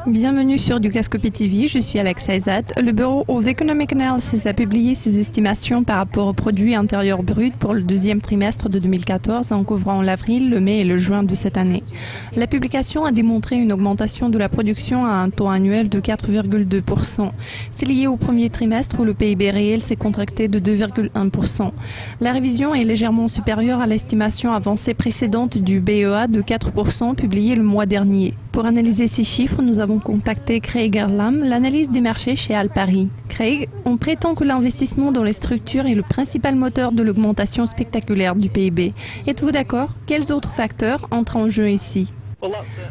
Bienvenue sur Dukascopy TV, je suis Alexa Ezat. Le Bureau of Economic Analysis a publié ses estimations par rapport au produit intérieur brut pour le deuxième trimestre de 2014 en couvrant l'avril, le mai et le juin de cette année. La publication a démontré une augmentation de la production à un taux annuel de 4,2%. C'est lié au premier trimestre où le PIB réel s'est contracté de 2,1%. La révision est légèrement supérieure à l'estimation avancée précédente du BEA de 4% publiée le mois dernier. Pour analyser ces chiffres, nous avons contacté Craig Erlam, l'analyse des marchés chez Alpari. Craig, on prétend que l'investissement dans les structures est le principal moteur de l'augmentation spectaculaire du PIB. Êtes-vous d'accord? Quels autres facteurs entrent en jeu ici?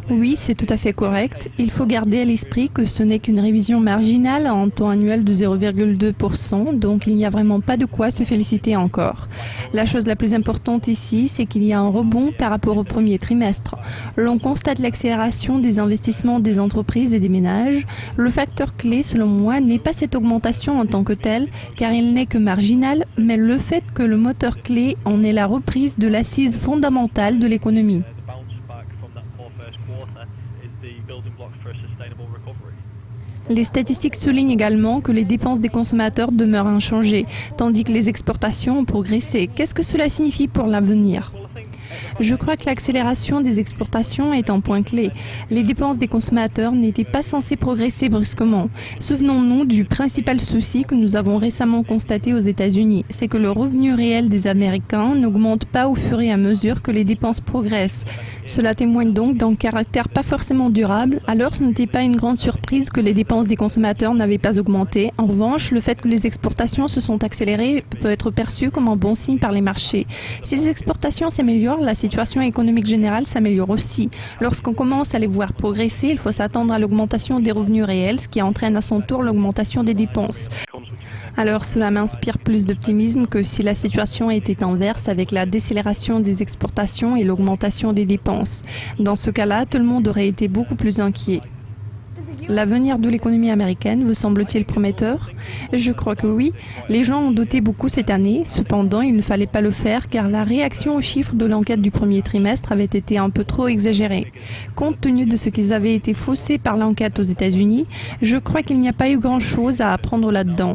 Oui, c'est tout à fait correct. Il faut garder à l'esprit que ce n'est qu'une révision marginale en taux annuel de 0,2%, donc il n'y a vraiment pas de quoi se féliciter encore. La chose la plus importante ici, c'est qu'il y a un rebond par rapport au premier trimestre. L'on constate l'accélération des investissements des entreprises et des ménages. Le facteur clé, selon moi, n'est pas cette augmentation en tant que telle, car il n'est que marginal, mais le fait que le moteur clé en est la reprise de l'assise fondamentale de l'économie. Les statistiques soulignent également que les dépenses des consommateurs demeurent inchangées, tandis que les exportations ont progressé. Qu'est-ce que cela signifie pour l'avenir ? Je crois que l'accélération des exportations est un point clé. Les dépenses des consommateurs n'étaient pas censées progresser brusquement. Souvenons-nous du principal souci que nous avons récemment constaté aux États-Unis, c'est que le revenu réel des Américains n'augmente pas au fur et à mesure que les dépenses progressent. Cela témoigne donc d'un caractère pas forcément durable, alors ce n'était pas une grande surprise que les dépenses des consommateurs n'avaient pas augmenté. En revanche, le fait que les exportations se sont accélérées peut être perçu comme un bon signe par les marchés. Si les exportations s'améliorent, la situation économique générale s'améliore aussi. Lorsqu'on commence à les voir progresser, il faut s'attendre à l'augmentation des revenus réels, ce qui entraîne à son tour l'augmentation des dépenses. Alors cela m'inspire plus d'optimisme que si la situation était inverse avec la décélération des exportations et l'augmentation des dépenses. Dans ce cas-là, tout le monde aurait été beaucoup plus inquiet. L'avenir de l'économie américaine vous semble-t-il prometteur? Je crois que oui. Les gens ont douté beaucoup cette année. Cependant, il ne fallait pas le faire car la réaction aux chiffres de l'enquête du premier trimestre avait été un peu trop exagérée. Compte tenu de ce qu'ils avaient été faussés par l'enquête aux États-Unis, je crois qu'il n'y a pas eu grand-chose à apprendre là-dedans.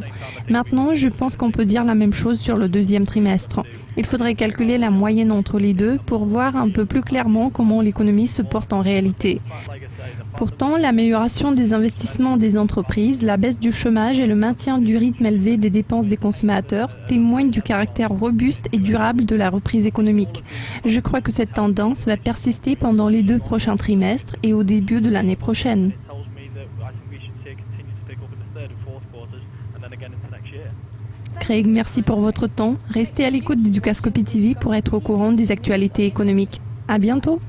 Maintenant, je pense qu'on peut dire la même chose sur le deuxième trimestre. Il faudrait calculer la moyenne entre les deux pour voir un peu plus clairement comment l'économie se porte en réalité. Pourtant, l'amélioration des investissements des entreprises, la baisse du chômage et le maintien du rythme élevé des dépenses des consommateurs témoignent du caractère robuste et durable de la reprise économique. Je crois que cette tendance va persister pendant les 2 prochains trimestres et au début de l'année prochaine. Craig, merci pour votre temps. Restez à l'écoute de Dukascopy TV pour être au courant des actualités économiques. À bientôt!